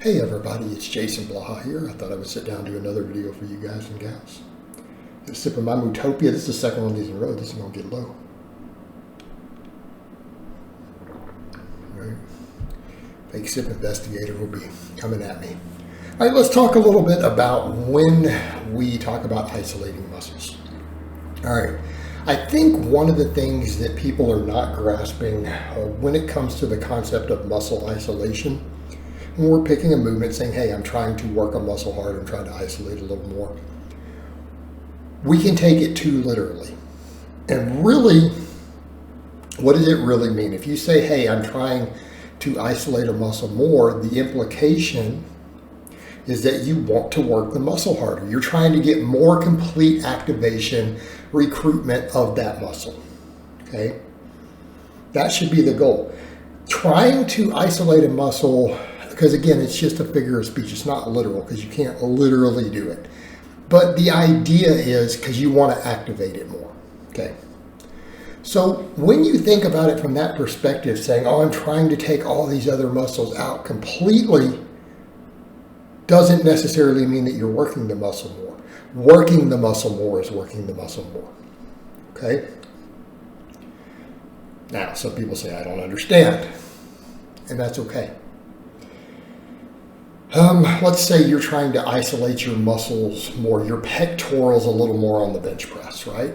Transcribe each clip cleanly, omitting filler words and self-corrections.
Hey everybody, it's Jason Blaha here. I thought I would sit down and do another video for you guys and gals. Get a sip of my Mootopia. This is the second one of these in a row. This is going to get low. Right. Fake sip investigator will be coming at me. All right, let's talk a little bit about when we talk about isolating muscles. All right. I think one of the things that people are not grasping when it comes to the concept of muscle isolation, when we're picking a movement saying, hey, I'm trying to work a muscle hard, I'm trying to isolate a little more, we can take it too literally. And really, what does it really mean? If you say, hey, I'm trying to isolate a muscle more, the implication is that you want to work the muscle harder. You're trying to get more complete activation, recruitment of that muscle, okay? That should be the goal. Trying to isolate a muscle, because again, it's just a figure of speech. It's not literal because you can't literally do it. But the idea is because you want to activate it more, okay? So when you think about it from that perspective, saying, oh, I'm trying to take all these other muscles out completely, doesn't necessarily mean that you're working the muscle more. Working the muscle more is working the muscle more, okay? Now, some people say, I don't understand, and that's okay. Let's say you're trying to isolate your muscles more, your pectorals a little more on the bench press, right?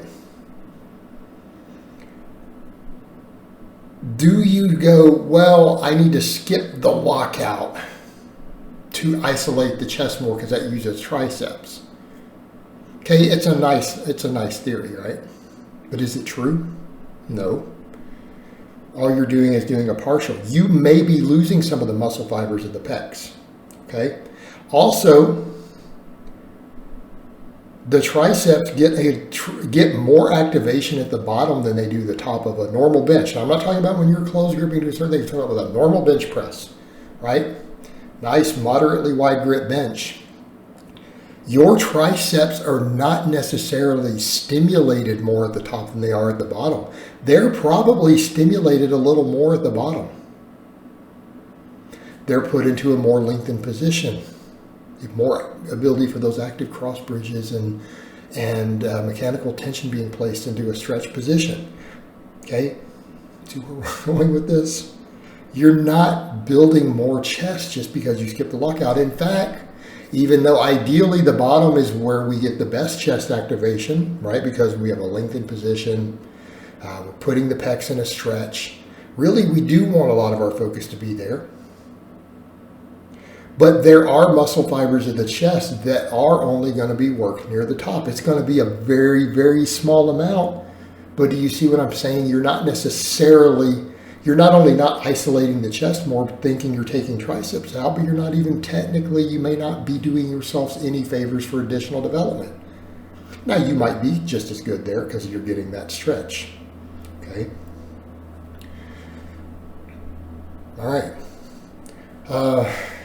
Do you go, well, I need to skip the lockout to isolate the chest more because that uses triceps? Okay, it's a nice theory, right? But is it true? No. All you're doing is doing a partial. You may be losing some of the muscle fibers of the pecs. Okay. Also, the triceps get more activation at the bottom than they do the top of a normal bench. Now, I'm not talking about when you're closed gripping to a certain thing. I'm talking about with a normal bench press, right? Nice, moderately wide grip bench. Your triceps are not necessarily stimulated more at the top than they are at the bottom. They're probably stimulated a little more at the bottom. They're put into a more lengthened position, more ability for those active cross bridges and mechanical tension being placed into a stretch position. Okay, see where we're going with this? You're not building more chest just because you skip the lockout. In fact, even though ideally the bottom is where we get the best chest activation, right? Because we have a lengthened position, we're putting the pecs in a stretch. Really, we do want a lot of our focus to be there. But there are muscle fibers of the chest that are only going to be worked near the top. It's going to be a very, very small amount. But do you see what I'm saying? You're not only not isolating the chest more, thinking you're taking triceps out, but you're not even technically, you may not be doing yourselves any favors for additional development. Now, you might be just as good there because you're getting that stretch. Okay. All right.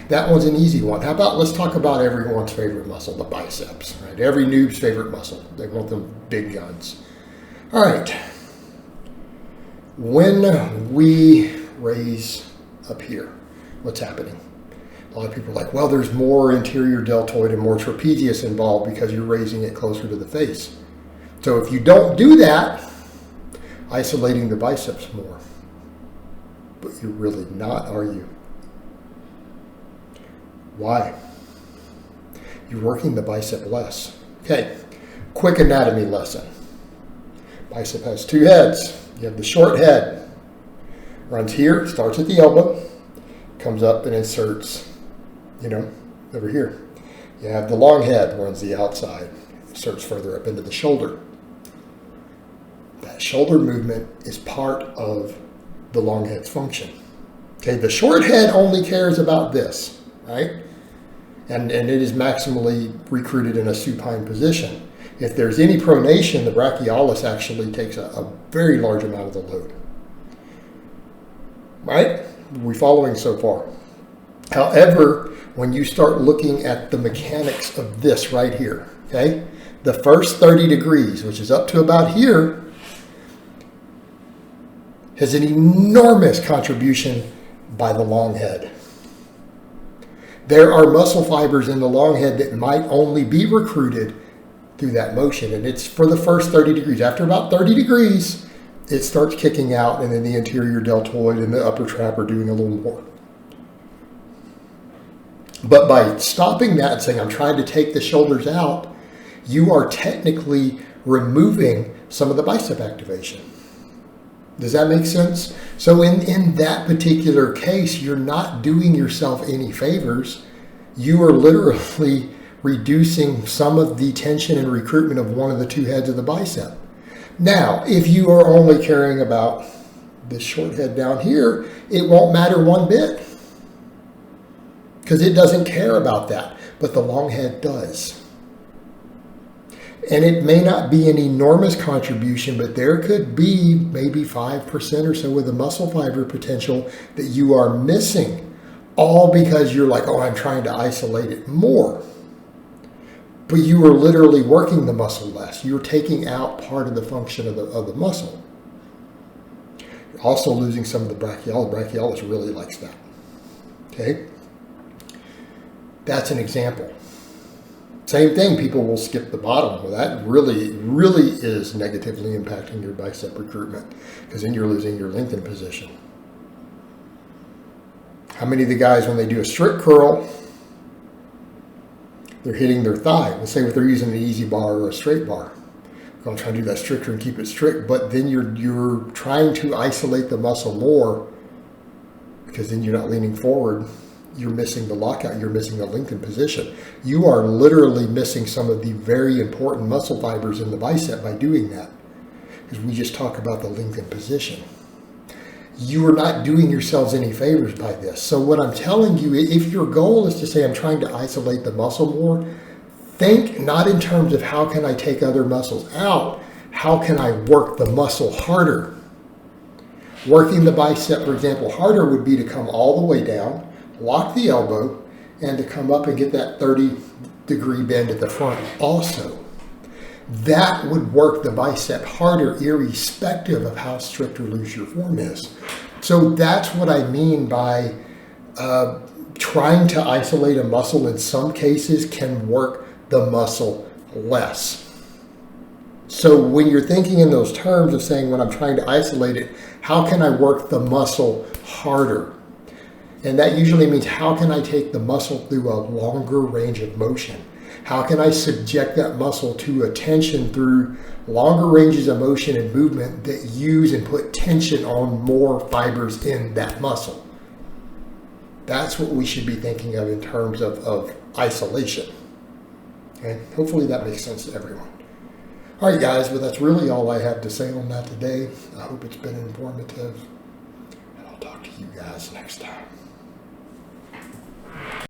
That one's an easy one. How about let's talk about everyone's favorite muscle, the biceps, right? Every noob's favorite muscle. They want them big guns. All right. When we raise up here, what's happening? A lot of people are like, well, there's more anterior deltoid and more trapezius involved because you're raising it closer to the face. So if you don't do that, isolating the biceps more. But you're really not, are you? Why? You're working the bicep less. Okay, quick anatomy lesson. Bicep has two heads. You have the short head. Runs here, starts at the elbow, comes up and inserts, over here. You have the long head, runs the outside, inserts further up into the shoulder. That shoulder movement is part of the long head's function. Okay, the short head only cares about this, right? And it is maximally recruited in a supine position. If there's any pronation, the brachialis actually takes a very large amount of the load. Right? Are we following so far? However, when you start looking at the mechanics of this right here, okay, the first 30 degrees, which is up to about here, has an enormous contribution by the long head. There are muscle fibers in the long head that might only be recruited through that motion. And it's for the first 30 degrees. After about 30 degrees, it starts kicking out, and then the anterior deltoid and the upper trap are doing a little more. But by stopping that and saying, I'm trying to take the shoulders out, you are technically removing some of the bicep activation. Does that make sense? So in that particular case, you're not doing yourself any favors. You are literally reducing some of the tension and recruitment of one of the two heads of the bicep. Now, if you are only caring about this short head down here, it won't matter one bit because it doesn't care about that, but the long head does. And it may not be an enormous contribution, but there could be maybe 5% or so of the muscle fiber potential that you are missing, all because you're like, oh, I'm trying to isolate it more. But you are literally working the muscle less. You're taking out part of the function of the muscle. You're also losing some of the brachialis. Brachialis really likes that. Okay? That's an example. Same thing, people will skip the bottom. Well, that really is negatively impacting your bicep recruitment because then you're losing your lengthened position. How many of the guys, when they do a strict curl, they're hitting their thigh? Let's say if they're using an easy bar or a straight bar. They're going to try to do that stricter and keep it strict, but then you're trying to isolate the muscle more because then you're not leaning forward. You're missing the lockout, you're missing the lengthened position. You are literally missing some of the very important muscle fibers in the bicep by doing that, because we just talk about the lengthened position. You are not doing yourselves any favors by this. So what I'm telling you, if your goal is to say, I'm trying to isolate the muscle more, think not in terms of how can I take other muscles out, how can I work the muscle harder? Working the bicep, for example, harder would be to come all the way down, lock the elbow, and to come up and get that 30-degree bend at the front also. That would work the bicep harder irrespective of how strict or loose your form is. So that's what I mean by trying to isolate a muscle in some cases can work the muscle less. So when you're thinking in those terms of saying, when I'm trying to isolate it, how can I work the muscle harder? And that usually means, how can I take the muscle through a longer range of motion? How can I subject that muscle to a tension through longer ranges of motion and movement that use and put tension on more fibers in that muscle? That's what we should be thinking of in terms of isolation. Okay? Hopefully that makes sense to everyone. All right, guys, well, that's really all I have to say on that today. I hope it's been informative, and I'll talk to you guys next time.